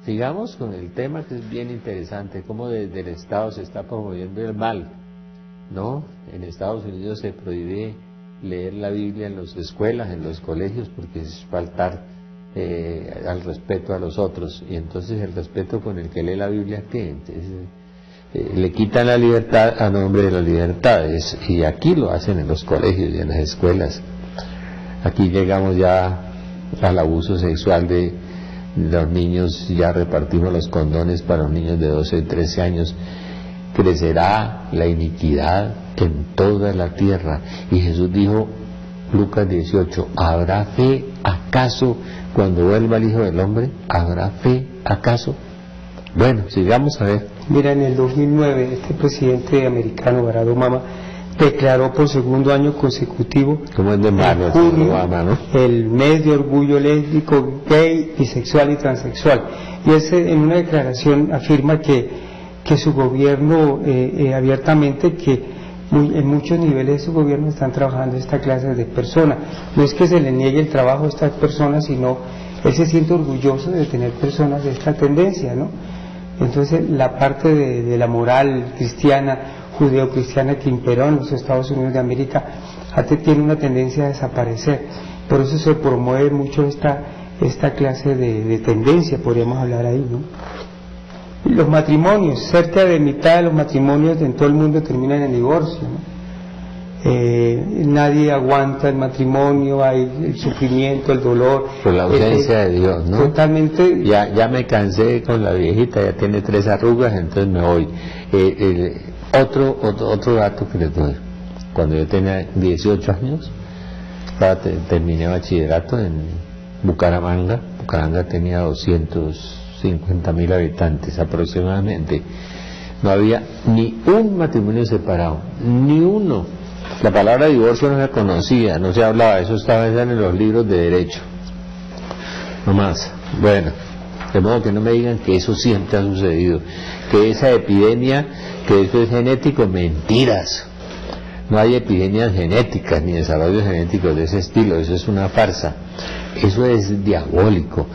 sigamos con el tema que es bien interesante, cómo desde el Estado se está promoviendo el mal, ¿no? En Estados Unidos se prohíbe leer la Biblia en las escuelas, en los colegios, porque es faltar al respeto a los otros, y entonces el respeto con el que lee la Biblia, ¿qué? Entonces, le quitan la libertad a nombre de la libertad, y aquí lo hacen en los colegios y en las escuelas. Aquí llegamos ya al abuso sexual de los niños, ya repartimos los condones para los niños de 12 y 13 años. Crecerá la iniquidad en toda la tierra, y Jesús dijo, Lucas 18, ¿habrá fe acaso cuando vuelva el Hijo del Hombre? ¿Habrá fe acaso? Bueno, sigamos a ver. Mira, en el 2009 este presidente americano, Barack Obama, declaró por segundo año consecutivo, ¿cómo es de malo, junio, Obama, ¿no?, el mes de orgullo lésbico, gay, bisexual y transexual. Y ese, en una declaración afirma que su gobierno abiertamente que en muchos niveles de su gobierno están trabajando esta clase de personas. No es que se le niegue el trabajo a estas personas, sino él se siente orgulloso de tener personas de esta tendencia, ¿no? Entonces la parte de la moral cristiana, judeo-cristiana que imperó en los Estados Unidos de América tiene una tendencia a desaparecer. Por eso se promueve mucho esta clase de tendencia, podríamos hablar ahí, ¿no? Los matrimonios, cerca de mitad de los matrimonios en todo el mundo terminan en divorcio, ¿no? Nadie aguanta el matrimonio, hay el sufrimiento, el dolor. Por la ausencia de Dios, ¿no? Totalmente. Ya me cansé con la viejita, ya tiene 3 arrugas, entonces me voy. Otro dato que les doy. Cuando yo tenía 18 años, terminé bachillerato en Bucaramanga. Bucaramanga tenía 250.000 habitantes aproximadamente. No había ni un matrimonio separado, ni uno. La palabra divorcio no se conocía, no se hablaba, eso estaba en los libros de derecho, no más. Bueno, de modo que no me digan que eso siempre ha sucedido, que esa epidemia, que eso es genético, mentiras. No hay epidemias genéticas ni desarrollos genéticos de ese estilo, eso es una farsa, eso es diabólico.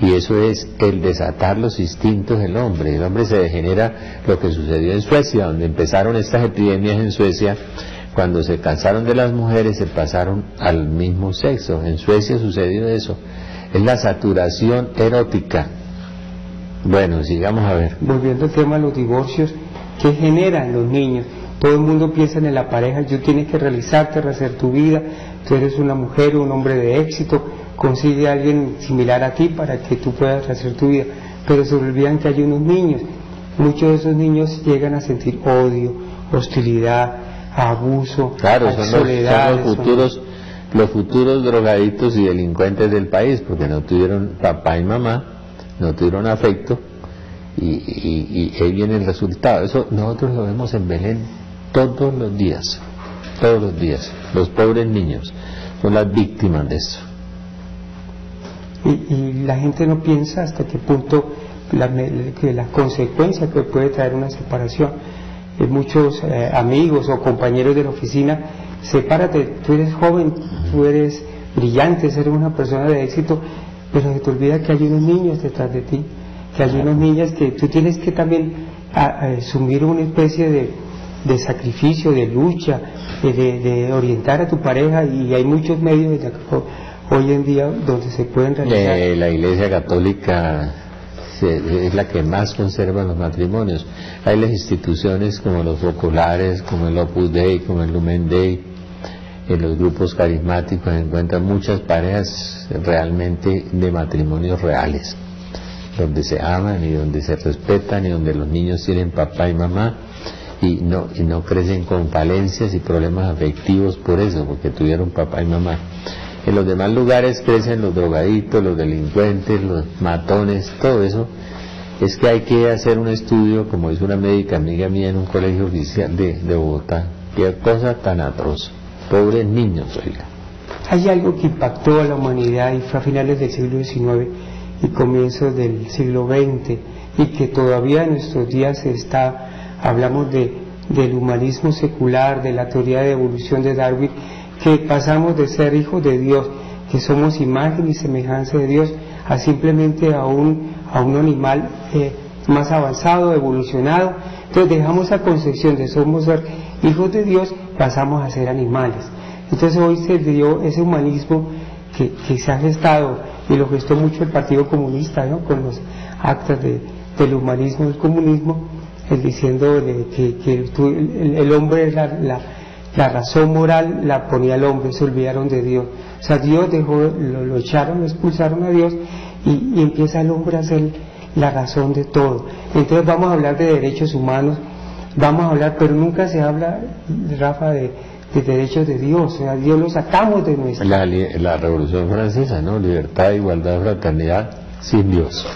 Y eso es el desatar los instintos del hombre. El hombre se degenera, lo que sucedió en Suecia, donde empezaron estas epidemias en Suecia. Cuando se cansaron de las mujeres, se pasaron al mismo sexo. En Suecia sucedió eso. Es la saturación erótica. Bueno, sigamos a ver. Volviendo al tema de los divorcios, ¿qué generan los niños? Todo el mundo piensa en la pareja, tú tienes que realizarte, rehacer tu vida, tú eres una mujer o un hombre de éxito, consigue a alguien similar a ti para que tú puedas hacer tu vida, pero se olvidan que hay unos niños. Muchos de esos niños llegan a sentir odio, hostilidad, abuso, claro, soledad. Son los futuros drogadictos y delincuentes del país, porque no tuvieron papá y mamá, no tuvieron afecto, y ahí viene el resultado. Eso nosotros lo vemos en Belén todos los días. Los pobres niños son las víctimas de eso. Y la gente no piensa hasta qué punto las consecuencias que puede traer una separación. Muchos amigos o compañeros de la oficina, sepárate, tú eres joven, tú eres brillante, eres una persona de éxito, pero se te olvida que hay unos niños detrás de ti, que hay unas niñas que tú tienes que también asumir una especie de sacrificio, de lucha, de orientar a tu pareja, y hay muchos medios hoy en día donde se pueden realizar. La Iglesia Católica es la que más conserva los matrimonios. Hay las instituciones como los focolares, como el Opus Dei, como el Lumen Dei. En los grupos carismáticos se encuentran muchas parejas realmente de matrimonios reales, donde se aman y donde se respetan y donde los niños tienen papá y mamá, y no crecen con falencias y problemas afectivos por eso, porque tuvieron papá y mamá. En los demás lugares crecen los drogaditos, los delincuentes, los matones, todo eso. Es que hay que hacer un estudio, como dice una médica amiga mía en un colegio oficial de Bogotá. Qué cosa tan atroz. Pobres niños, oiga. Hay algo que impactó a la humanidad y fue a finales del siglo XIX y comienzos del siglo XX, y que todavía en nuestros días hablamos del humanismo secular, de la teoría de evolución de Darwin, que pasamos de ser hijos de Dios, que somos imagen y semejanza de Dios, a simplemente a a un animal más avanzado, evolucionado. Entonces dejamos esa concepción de somos hijos de Dios, pasamos a ser animales. Entonces hoy se dio ese humanismo que se ha gestado, y lo gestó mucho el Partido Comunista, ¿no?, con los actas del humanismo, del comunismo, diciendo que el hombre es la razón moral, la ponía el hombre, se olvidaron de Dios. O sea, Dios lo echaron, lo expulsaron a Dios, y empieza el hombre a ser la razón de todo. Entonces vamos a hablar de derechos humanos, vamos a hablar, pero nunca se habla, Rafa, de derechos de Dios. O sea, Dios lo sacamos de nuestra... La Revolución Francesa, ¿no? Libertad, igualdad, fraternidad, sin Dios.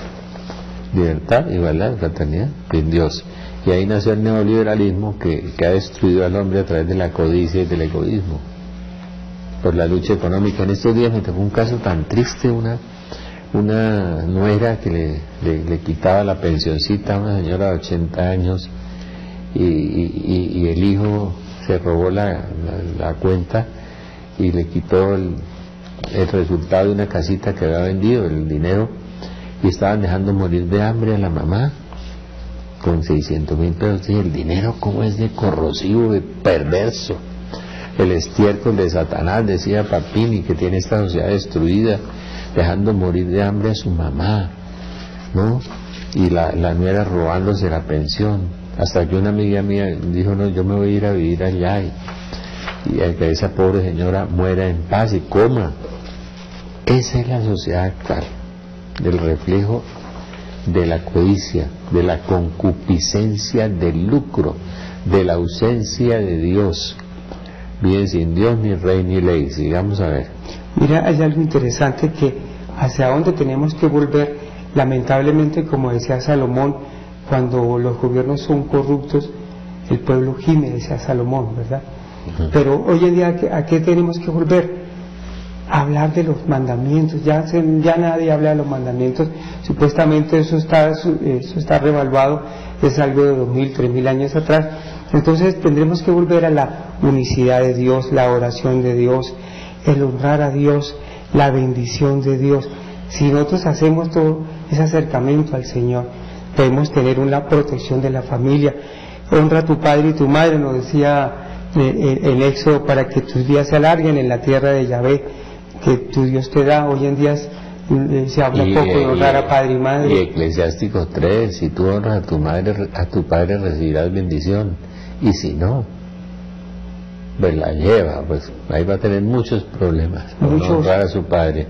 Libertad, igualdad, fraternidad, sin Dios. Y ahí nació el neoliberalismo que ha destruido al hombre a través de la codicia y del egoísmo, por la lucha económica. En estos días me tocó un caso tan triste, una nuera que le quitaba la pensioncita a una señora de 80 años y el hijo se robó la cuenta y le quitó el resultado de una casita que había vendido, el dinero, y estaban dejando morir de hambre a la mamá con 600.000 pesos. Y el dinero, cómo es de corrosivo, de perverso, el estiércol de Satanás, decía Papini, que tiene esta sociedad destruida, dejando morir de hambre a su mamá, ¿no? Y la nuera robándose la pensión, hasta que una amiga mía dijo, no, yo me voy a ir a vivir allá y que esa pobre señora muera en paz y coma. Esa es la sociedad actual, del reflejo de la codicia, de la concupiscencia del lucro, de la ausencia de Dios. Bien, sin Dios ni rey ni ley. Sigamos a ver. Mira, hay algo interesante, que hacia dónde tenemos que volver, lamentablemente, como decía Salomón, cuando los gobiernos son corruptos, el pueblo gime, decía Salomón, ¿verdad? Pero hoy en día, ¿a qué tenemos que volver? A hablar de los mandamientos. Ya nadie habla de los mandamientos. Supuestamente eso está revaluado, es algo de 2.000, 3.000 años atrás. Entonces tendremos que volver a la unicidad de Dios, la oración de Dios, el honrar a Dios, la bendición de Dios. Si nosotros hacemos todo ese acercamiento al Señor, podemos tener una protección de la familia. Honra a tu padre y tu madre, nos decía en Éxodo, para que tus días se alarguen en la tierra de Yahvé, que tu Dios te da. Hoy en día se habla poco de honrar a padre y madre. Y Eclesiásticos 3, si tú honras a tu padre recibirás bendición, y si no, pues la lleva, pues ahí va a tener muchos problemas por no honrar a su padre.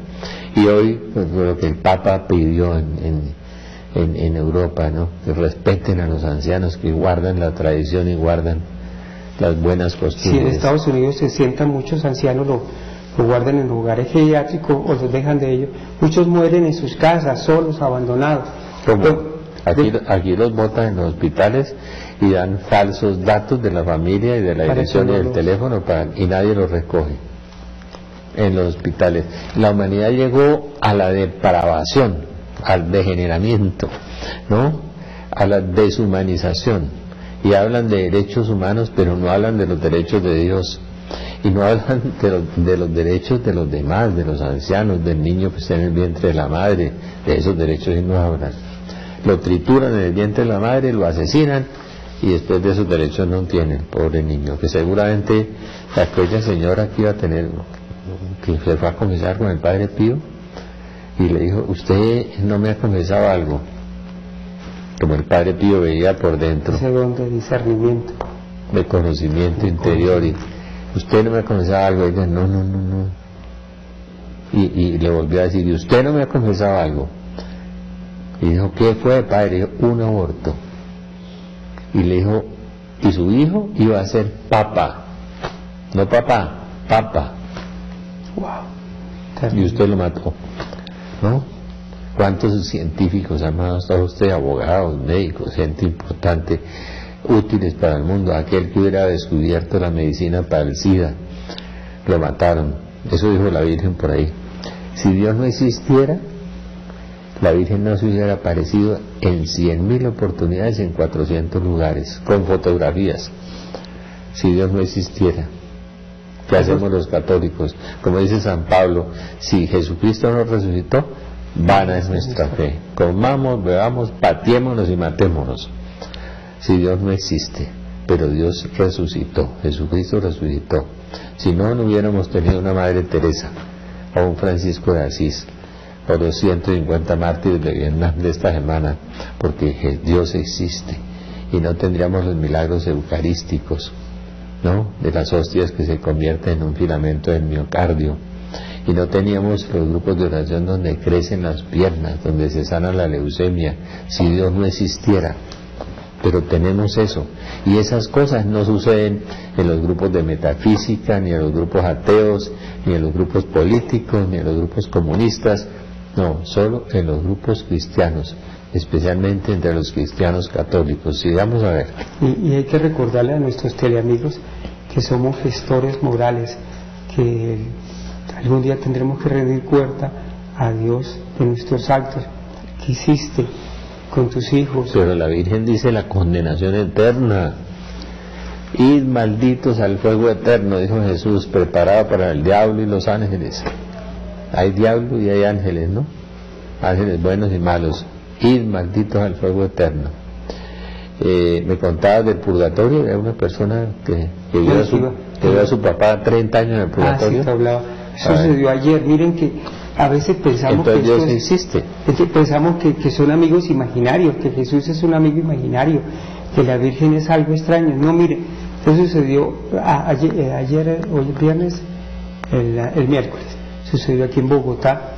Y hoy, pues, lo que el Papa pidió en Europa, ¿no?, que respeten a los ancianos, que guardan la tradición y guardan las buenas costumbres. Si en Estados Unidos se sientan muchos ancianos, lo guardan en lugares geriátricos o los dejan de ellos. Muchos mueren en sus casas, solos, abandonados. Aquí los botan en los hospitales y dan falsos datos de la familia y de la dirección y del teléfono y nadie los recoge en los hospitales. La humanidad llegó a la depravación, al degeneramiento, ¿no?, a la deshumanización, y hablan de derechos humanos, pero no hablan de los derechos de Dios, y no hablan de los derechos de los demás, de los ancianos, del niño que está en el vientre de la madre. De esos derechos no hablan. Lo trituran en el vientre de la madre, lo asesinan, y después de esos derechos no tienen, pobre niño, que seguramente aquella señora que iba a tener, que se fue a confesar con el Padre Pío, y le dijo, usted no me ha confesado algo, como el Padre Pío veía por dentro, ese don de discernimiento, de conocimiento interior, y usted no me ha confesado algo. Y ella, no, y le volvió a decir, ¿y usted no me ha confesado algo? Y dijo, ¿qué fue, padre? Dijo, un aborto. Y le dijo, y su hijo iba a ser papa, no papá, papa. Wow. Y usted lo mató, ¿no? ¿Cuántos científicos han matado usted? Abogados, médicos, gente importante, útiles para el mundo. Aquel que hubiera descubierto la medicina para el SIDA, lo mataron. Eso dijo la Virgen por ahí. Si Dios no existiera, la Virgen no se hubiera aparecido en 100.000 oportunidades en 400 lugares, con fotografías. Si Dios no existiera, ¿qué hacemos los católicos? Como dice San Pablo, si Jesucristo no resucitó, vana es nuestra fe. Comamos, bebamos, pateémonos y matémonos. Si Dios no existe, pero Dios resucitó, Jesucristo resucitó. Si no, no hubiéramos tenido una Madre Teresa o un Francisco de Asís o los 150 mártires de Vietnam de esta semana, porque Dios existe, y no tendríamos los milagros eucarísticos, ¿no?, de las hostias que se convierten en un filamento del miocardio, y no teníamos los grupos de oración donde crecen las piernas, donde se sana la leucemia, si Dios no existiera. Pero tenemos eso, y esas cosas no suceden en los grupos de metafísica, ni en los grupos ateos, ni en los grupos políticos, ni en los grupos comunistas, no, solo en los grupos cristianos, especialmente entre los cristianos católicos. Sigamos a ver. Y hay que recordarle a nuestros teleamigos que somos gestores morales, que algún día tendremos que rendir cuenta a Dios de nuestros actos. ¿Qué hiciste con tus hijos? Pero la Virgen dice la condenación eterna. Id malditos al fuego eterno, dijo Jesús, preparado para el diablo y los ángeles. Hay diablo y hay ángeles, ¿no? Ángeles buenos y malos. Id malditos al fuego eterno. Me contabas del purgatorio, era una persona que vio a su papá 30 años en el purgatorio. Sí, te hablaba. Eso sucedió ayer. Miren que a veces pensamos entonces que Dios existe. Pensamos que son amigos imaginarios, que Jesús es un amigo imaginario, que la Virgen es algo extraño. No, mire, eso sucedió ayer, hoy es viernes, el miércoles, sucedió aquí en Bogotá,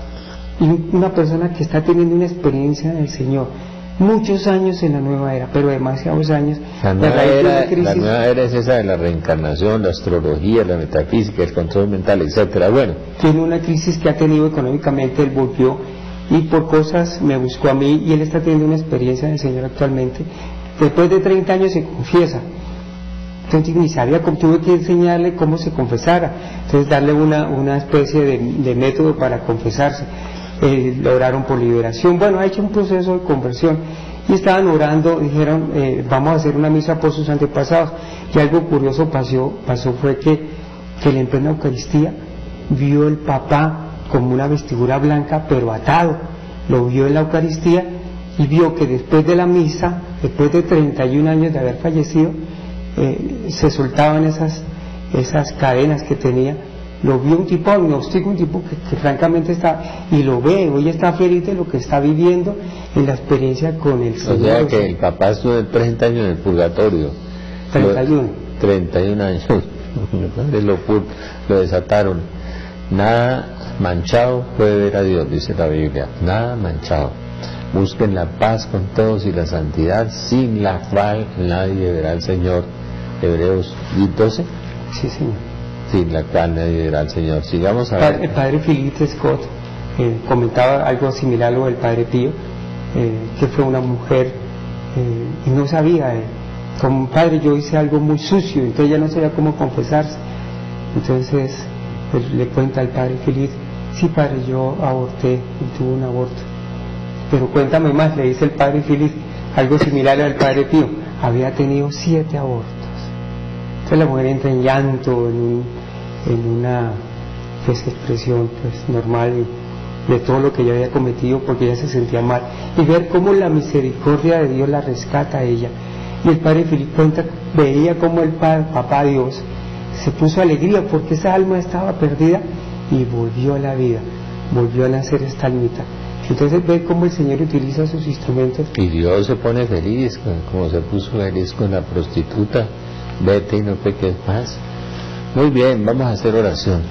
y una persona que está teniendo una experiencia en el Señor, muchos años en la nueva era, pero demasiados años. La nueva era es esa de la reencarnación, la astrología, la metafísica, el control mental, etcétera. Bueno, tiene una crisis que ha tenido económicamente, él volvió y por cosas me buscó a mí, y él está teniendo una experiencia en el Señor actualmente. Después de 30 años se confiesa. Entonces ni sabía cómo, tuve que enseñarle cómo se confesara, entonces darle una especie de método para confesarse. Lo oraron por liberación, bueno, ha hecho un proceso de conversión, y estaban orando, dijeron, vamos a hacer una misa por sus antepasados, y algo curioso pasó fue que él en plena Eucaristía vio el papá como una vestidura blanca pero atado, lo vio en la Eucaristía, y vio que después de la misa, después de 31 años de haber fallecido, se soltaban esas cadenas que tenía. Lo vio un tipo agnóstico, un tipo que francamente está, y lo ve, hoy está feliz de lo que está viviendo en la experiencia con el Señor. O sea que el papá estuvo 30 años en el purgatorio. 31 años. Lo desataron. Nada manchado puede ver a Dios, dice la Biblia. Nada manchado. Busquen la paz con todos y la santidad, sin la cual nadie verá al Señor. Hebreos 12. Sí, Señor. Sin la cual nadie verá al Señor. Sigamos a ver. El padre Philip Scott comentaba algo similar a lo del padre Pío, que fue una mujer y no sabía, como padre, yo hice algo muy sucio, entonces ella no sabía cómo confesarse. Entonces le cuenta al padre Philip, sí padre, yo aborté y tuve un aborto. Pero cuéntame más, le dice el padre Philip, algo similar al padre Pío, había tenido 7 abortos. Entonces la mujer entra en llanto, en una expresión pues normal de todo lo que ella había cometido, porque ella se sentía mal, y ver cómo la misericordia de Dios la rescata a ella. Y el padre Philip cuenta, veía cómo el papá Dios se puso alegría porque esa alma estaba perdida y volvió a la vida, volvió a nacer esta almita. Entonces ve cómo el Señor utiliza sus instrumentos. Y Dios se pone feliz, como se puso feliz con la prostituta. Vete y no peques más. Muy bien, vamos a hacer oración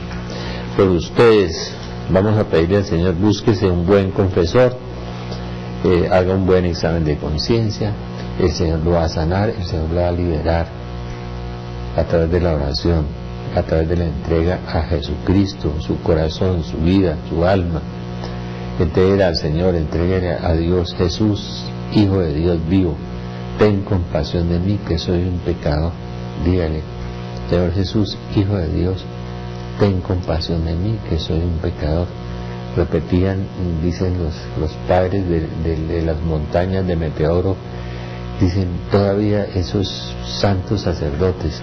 por ustedes. Vamos a pedirle al Señor, búsquese un buen confesor, haga un buen examen de conciencia. El Señor lo va a sanar, el Señor lo va a liberar a través de la oración, a través de la entrega a Jesucristo, su corazón, su vida, su alma. Entregue al Señor, entregue a Dios. Jesús, Hijo de Dios vivo, ten compasión de mí que soy un pecador. Dígale, Señor Jesús, Hijo de Dios, ten compasión de mí que soy un pecador. Repetían, dicen los padres de las montañas de Meteoro, dicen todavía esos santos sacerdotes,